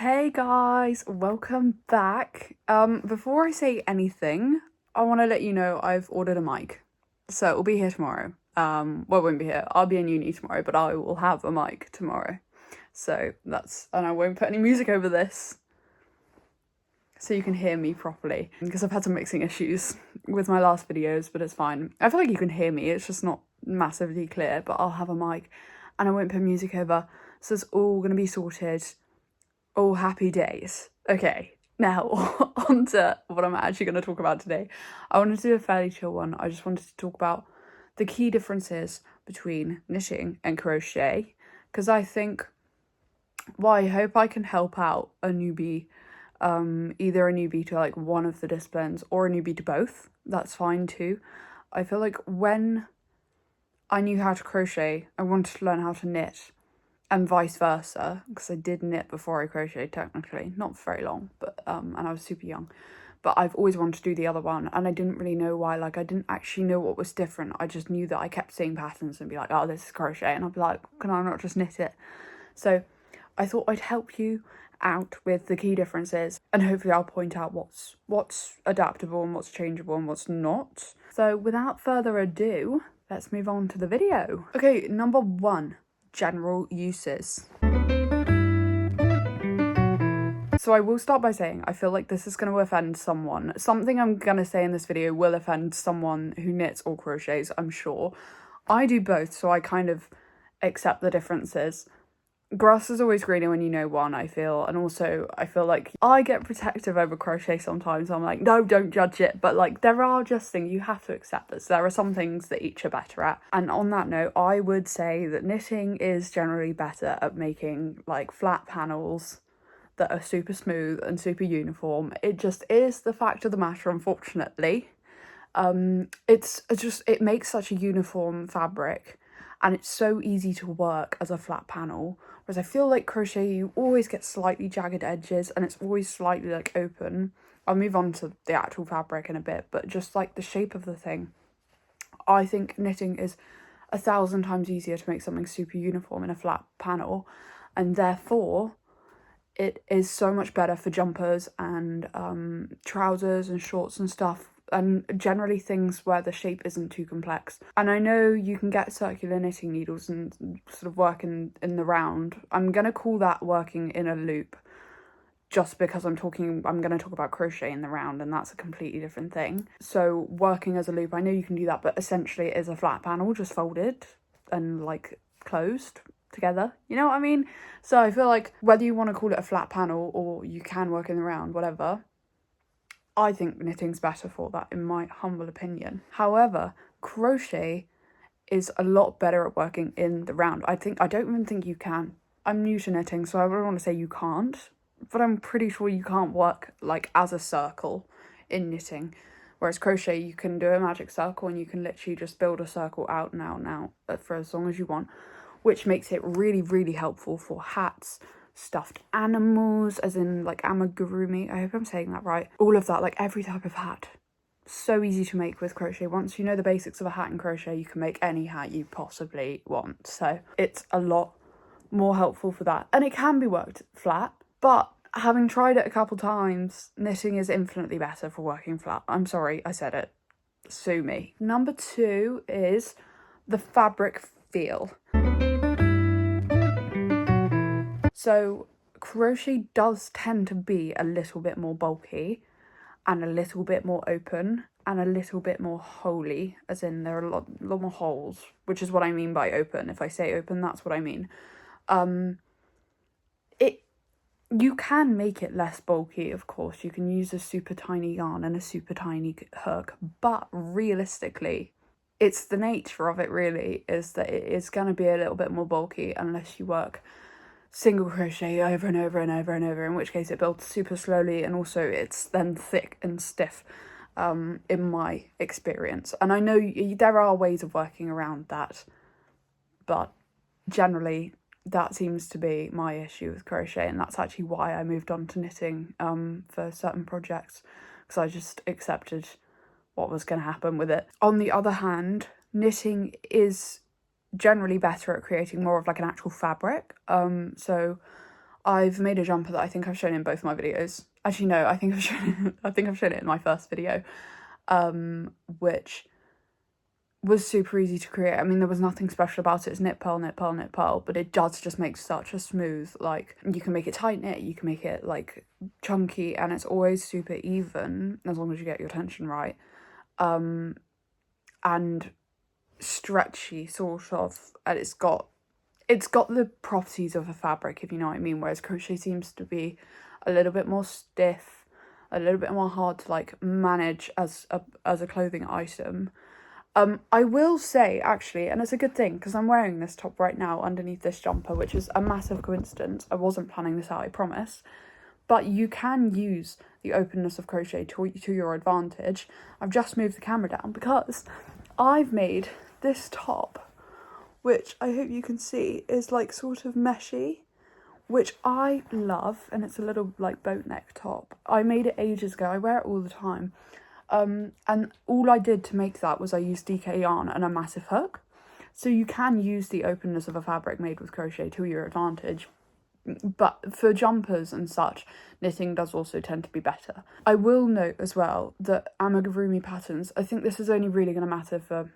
Hey guys, welcome back. Before I say anything, I want to let you know I've ordered a mic. So it will be here tomorrow. Well, it won't be here. I'll be in uni tomorrow, but I will have a mic tomorrow. So and I won't put any music over this. So you can hear me properly. Because I've had some mixing issues with my last videos, but it's fine. I feel like you can hear me, it's just not massively clear, but I'll have a mic and I won't put music over. So it's all going to be sorted. Oh, happy days. Okay, now on to what I'm actually going to talk about today. I wanted to do a fairly chill one. I just wanted to talk about the key differences between knitting and crochet, because I think, well, I hope I can help out a newbie, either a newbie to like one of the disciplines or a newbie to both. That's fine too. I feel like when I knew how to crochet, I wanted to learn how to knit, and vice versa, because I did knit before I crocheted technically, not for very long, but and I was super young, but I've always wanted to do the other one, and I didn't really know why. Like, I didn't actually know what was different. I just knew that I kept seeing patterns and be like, oh, this is crochet, and I'd be like, can I not just knit it? So I thought I'd help you out with the key differences, and hopefully I'll point out what's adaptable and what's changeable and what's not. So without further ado, let's move on to the video. Okay, number one. General uses. So I will start by saying I feel like this is going to offend someone. Something I'm going to say in this video will offend someone who knits or crochets, I'm sure. I do both, so I kind of accept the differences. Grass is always greener when you know one, I feel, and also I feel like I get protective over crochet sometimes. I'm like, no, don't judge it, but like there are just things you have to accept. This there are some things that each are better at, and on that note, I would say that knitting is generally better at making like flat panels that are super smooth and super uniform. It just is the fact of the matter, unfortunately. It makes such a uniform fabric, and it's so easy to work as a flat panel, whereas I feel like crochet, you always get slightly jagged edges and it's always slightly like open. I'll move on to the actual fabric in a bit, but just like the shape of the thing, I think knitting is 1,000 times easier to make something super uniform in a flat panel, and therefore it is so much better for jumpers and trousers and shorts and stuff, and generally things where the shape isn't too complex. And I know you can get circular knitting needles and sort of work in the round. I'm going to call that working in a loop, just because I'm going to talk about crochet in the round, and that's a completely different thing. So working as a loop, I know you can do that, but essentially it is a flat panel just folded and like closed together, you know what I mean? So I feel like whether you want to call it a flat panel or you can work in the round, whatever, I think knitting's better for that, in my humble opinion. However, crochet is a lot better at working in the round. I don't even think you can. I'm new to knitting, so I wouldn't want to say you can't, but I'm pretty sure you can't work like as a circle in knitting. Whereas crochet, you can do a magic circle and you can literally just build a circle out and out and out for as long as you want, which makes it really, really helpful for hats, stuffed animals, as in like amigurumi, I hope I'm saying that right. All of that, like every type of hat. So easy to make with crochet. Once you know the basics of a hat in crochet, you can make any hat you possibly want. So it's a lot more helpful for that. And it can be worked flat, but having tried it a couple times, knitting is infinitely better for working flat. I'm sorry, I said it. Sue me. Number two is the fabric feel. So crochet does tend to be a little bit more bulky and a little bit more open and a little bit more holy, as in there are a lot more holes, which is what I mean by open. If I say open, that's what I mean. You can make it less bulky, of course. You can use a super tiny yarn and a super tiny hook, but realistically, it's the nature of it really, is that it is going to be a little bit more bulky unless you work single crochet over and over and over and over, in which case it builds super slowly, and also it's then thick and stiff, in my experience. And I know there are ways of working around that, but generally that seems to be my issue with crochet, and that's actually why I moved on to knitting for certain projects, because I just accepted what was going to happen with it. On the other hand, knitting is generally better at creating more of like an actual fabric. So I've made a jumper that I think I've shown in both my videos. Actually, no, I think I've shown it in my first video, which was super easy to create. I mean, there was nothing special about it. It's knit, purl, knit, purl, knit, purl, but it does just make such a smooth, like, you can make it tight knit, you can make it, like, chunky, and it's always super even, as long as you get your tension right. And stretchy, sort of, and it's got the properties of a fabric, if you know what I mean, whereas crochet seems to be a little bit more stiff, a little bit more hard to, like, manage as a clothing item. I will say, actually, and it's a good thing, because I'm wearing this top right now underneath this jumper, which is a massive coincidence. I wasn't planning this out, I promise. But you can use the openness of crochet to your advantage. I've just moved the camera down because I've made this top, which I hope you can see is, like, sort of meshy, which I love, and it's a little, like, boat neck top. I made it ages ago. I wear it all the time. And all I did to make that was I used DK yarn and a massive hook. So you can use the openness of a fabric made with crochet to your advantage. But for jumpers and such, knitting does also tend to be better. I will note as well that amigurumi patterns, I think this is only really going to matter for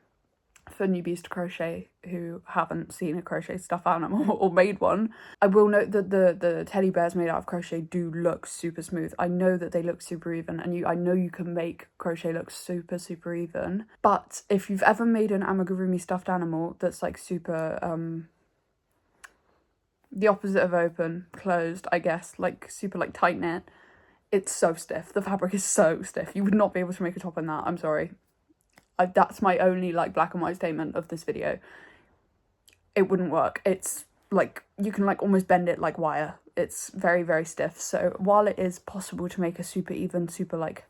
newbies to crochet who haven't seen a crochet stuffed animal or made one. I will note that the teddy bears made out of crochet do look super smooth. I know that they look super even, and I know you can make crochet look super, super even. But if you've ever made an amigurumi stuffed animal that's, like, super, the opposite of open, closed, I guess, like, super, like, tight knit, it's so stiff. The fabric is so stiff. You would not be able to make a top in that, I'm sorry. That's my only, like, black and white statement of this video. It wouldn't work. It's, like, you can, like, almost bend it like wire. It's very, very stiff. So while it is possible to make a super even, super, like,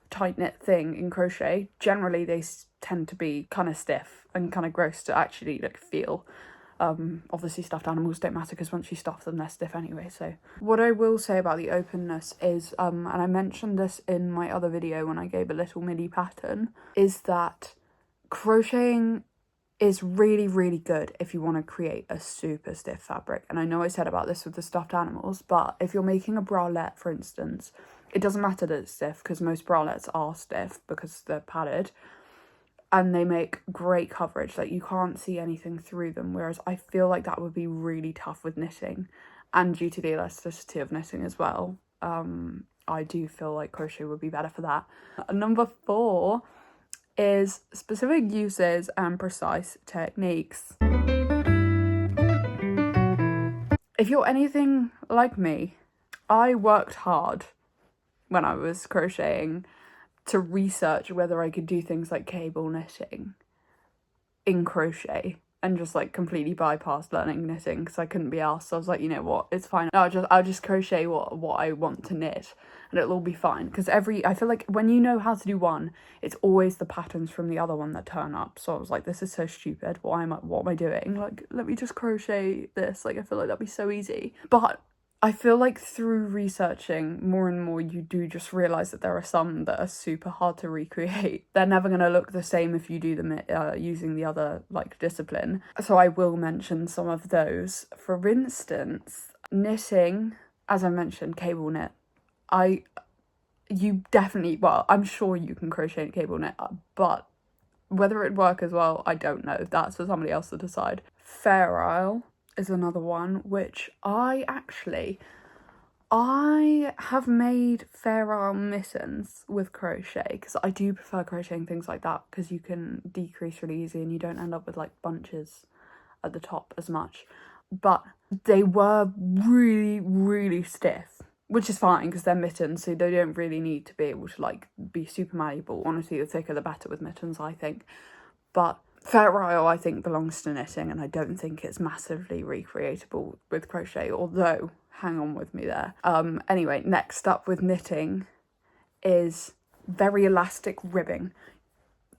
tight knit thing in crochet, generally they tend to be kind of stiff and kind of gross to actually, like, feel. Obviously stuffed animals don't matter because once you stuff them they're stiff anyway. So what I will say about the openness is, and I mentioned this in my other video when I gave a little mini pattern, is that crocheting is really, really good if you want to create a super stiff fabric. And I know I said about this with the stuffed animals, but if you're making a bralette, for instance, it doesn't matter that it's stiff because most bralettes are stiff because they're padded. And they make great coverage, like, you can't see anything through them, whereas I feel like that would be really tough with knitting, and due to the elasticity of knitting as well, I do feel like crochet would be better for that. Number 4 is specific uses and precise techniques. If you're anything like me, I worked hard when I was crocheting to research whether I could do things like cable knitting in crochet, and just, like, completely bypassed learning knitting because I couldn't be asked. So I was like, you know what, it's fine. I'll just crochet what I want to knit, and it'll all be fine. Because I feel like when you know how to do one, it's always the patterns from the other one that turn up. So I was like, this is so stupid. What am I doing? Like, let me just crochet this. Like, I feel like that'd be so easy. But I feel like through researching more and more, you do just realise that there are some that are super hard to recreate. They're never going to look the same if you do them using the other, like, discipline. So I will mention some of those. For instance, knitting, as I mentioned, cable knit. You definitely, well, I'm sure you can crochet and cable knit, but whether it'd work as well, I don't know. That's for somebody else to decide. Fair Isle is another one, which I have made Fair Isle mittens with crochet, because I do prefer crocheting things like that because you can decrease really easy and you don't end up with, like, bunches at the top as much. But they were really, really stiff, which is fine because they're mittens, so they don't really need to be able to, like, be super malleable. Honestly, the thicker the better with mittens, I think. But Fair Isle, I think, belongs to knitting, and I don't think it's massively recreatable with crochet, although, hang on with me there. Anyway, next up with knitting is very elastic ribbing.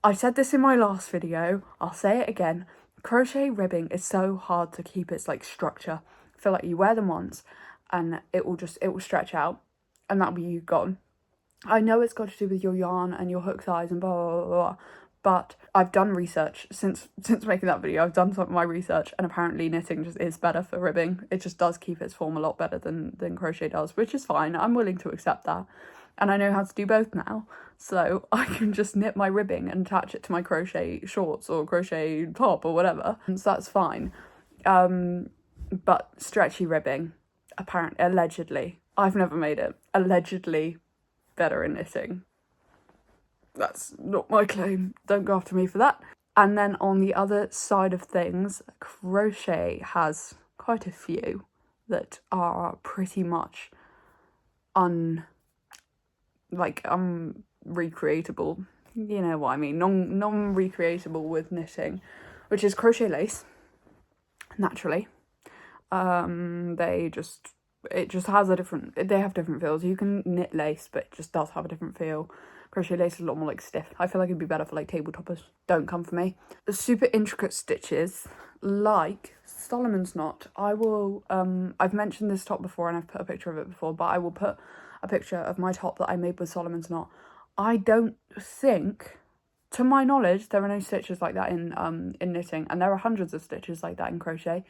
I said this in my last video, I'll say it again. Crochet ribbing is so hard to keep its, like, structure. I feel like you wear them once and it will stretch out and that'll be you gone. I know it's got to do with your yarn and your hook size and blah, blah, blah, blah, But I've done research since making that video. I've done some of my research, and apparently knitting just is better for ribbing. It just does keep its form a lot better than crochet does, which is fine. I'm willing to accept that. And I know how to do both now, so I can just knit my ribbing and attach it to my crochet shorts or crochet top or whatever, so that's fine. But stretchy ribbing, apparently, allegedly, I've never made it, allegedly better in knitting. That's not my claim, don't go after me for that. And then on the other side of things, crochet has quite a few that are pretty much recreatable. You know what I mean, non-recreatable with knitting, which is crochet lace, naturally. It just has they have different feels. You can knit lace, but it just does have a different feel. Crochet lace is a lot more like stiff. I feel like it'd be better for like table toppers. Don't come for me. The super intricate stitches, like Solomon's knot. I will, I've mentioned this top before and I've put a picture of it before, but I will put a picture of my top that I made with Solomon's knot. I don't think, to my knowledge, there are no stitches like that in knitting, and there are hundreds of stitches like that in crochet.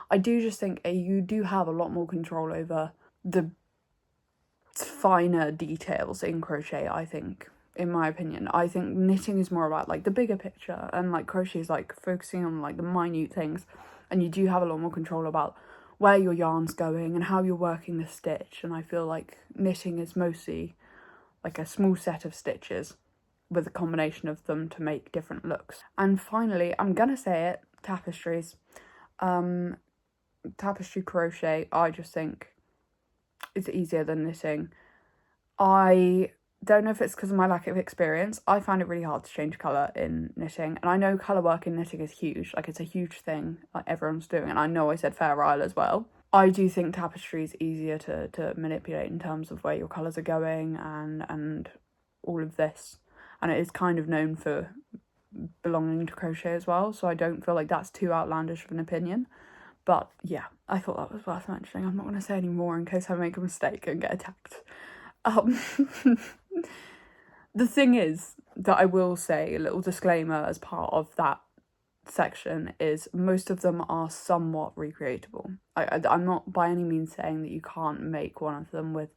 I do just think you do have a lot more control over the finer details in crochet, I think, in my opinion. I think knitting is more about like the bigger picture, and like crochet is like focusing on like the minute things, and you do have a lot more control about where your yarn's going and how you're working the stitch. And I feel like knitting is mostly like a small set of stitches with a combination of them to make different looks. And finally, I'm gonna say it, tapestries. Tapestry crochet, I just think it's easier than knitting. I don't know if it's because of my lack of experience. I find it really hard to change colour in knitting, and I know colour work in knitting is huge, like it's a huge thing, like everyone's doing, and I know I said Fair Isle as well. I do think tapestry is easier to manipulate in terms of where your colours are going and all of this, and it is kind of known for belonging to crochet as well, so I don't feel like that's too outlandish of an opinion. But yeah, I thought that was worth mentioning. I'm not going to say any more in case I make a mistake and get attacked. The thing is that I will say, a little disclaimer as part of that section, is most of them are somewhat recreatable. I'm not by any means saying that you can't make one of them with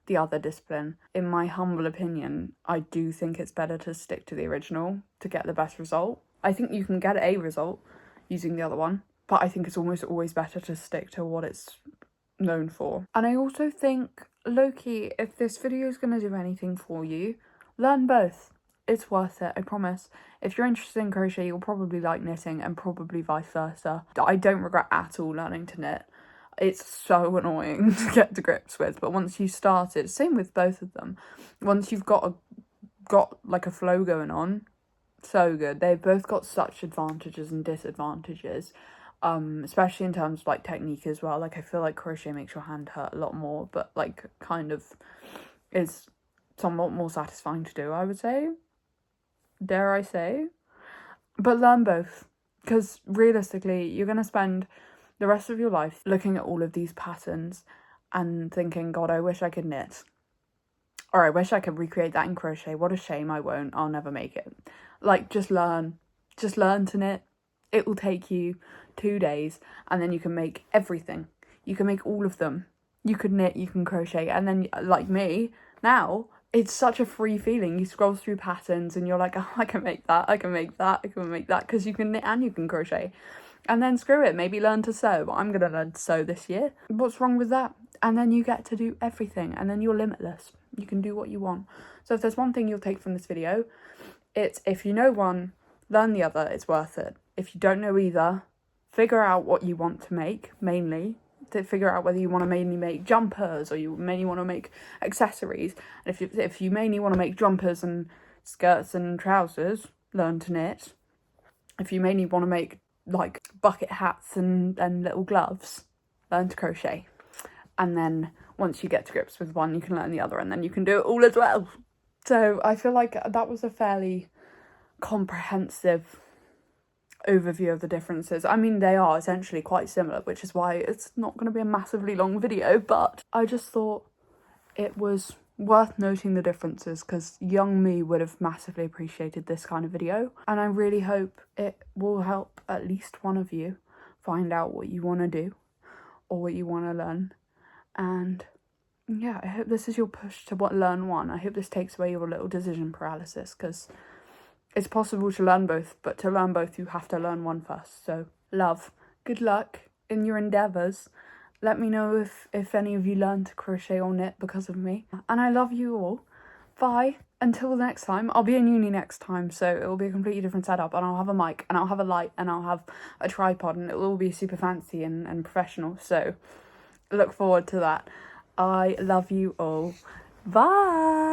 the other discipline. In my humble opinion, I do think it's better to stick to the original to get the best result. I think you can get a result using the other one, but I think it's almost always better to stick to what it's known for. And I also think, low-key, if this video is going to do anything for you, learn both. It's worth it, I promise. If you're interested in crochet, you'll probably like knitting, and probably vice versa. I don't regret at all learning to knit. It's so annoying to get to grips with, but once you started, same with both of them, once you've got like a flow going on, so good. They've both got such advantages and disadvantages. Especially in terms of like technique as well. Like I feel like crochet makes your hand hurt a lot more, but like kind of is somewhat more satisfying to do, I would say, dare I say. But learn both, because realistically you're going to spend the rest of your life looking at all of these patterns and thinking, God, I wish I could knit, or I wish I could recreate that in crochet. What a shame I won't. I'll never make it. Like, just learn to knit. It will take you 2 days, and then you can make everything. You can make all of them. You can knit, you can crochet, and then, like me, now, it's such a free feeling. You scroll through patterns and you're like, oh, I can make that, I can make that, I can make that, because you can knit and you can crochet. And then screw it, maybe learn to sew. I'm going to learn to sew this year. What's wrong with that? And then you get to do everything, and then you're limitless. You can do what you want. So if there's one thing you'll take from this video, it's if you know one, learn the other. It's worth it. If you don't know either, figure out what you want to make, mainly. To figure out whether you want to mainly make jumpers or you mainly want to make accessories. And if you mainly want to make jumpers and skirts and trousers, learn to knit. If you mainly want to make like bucket hats and little gloves, learn to crochet. And then once you get to grips with one, you can learn the other, and then you can do it all as well. So I feel like that was a fairly comprehensive overview of the differences. I mean, they are essentially quite similar, which is why it's not going to be a massively long video, but I just thought it was worth noting the differences, because young me would have massively appreciated this kind of video, and I really hope it will help at least one of you find out what you want to do or what you want to learn. And yeah, I hope this is your push to learn one. I hope this takes away your little decision paralysis, because it's possible to learn both, but to learn both you have to learn one first. So love, good luck in your endeavours. Let me know if any of you learn to crochet or knit because of me. And I love you all. Bye. Until next time. I'll be in uni next time, so it will be a completely different setup, and I'll have a mic, and I'll have a light, and I'll have a tripod, and it will all be super fancy and professional. So look forward to that. I love you all. Bye.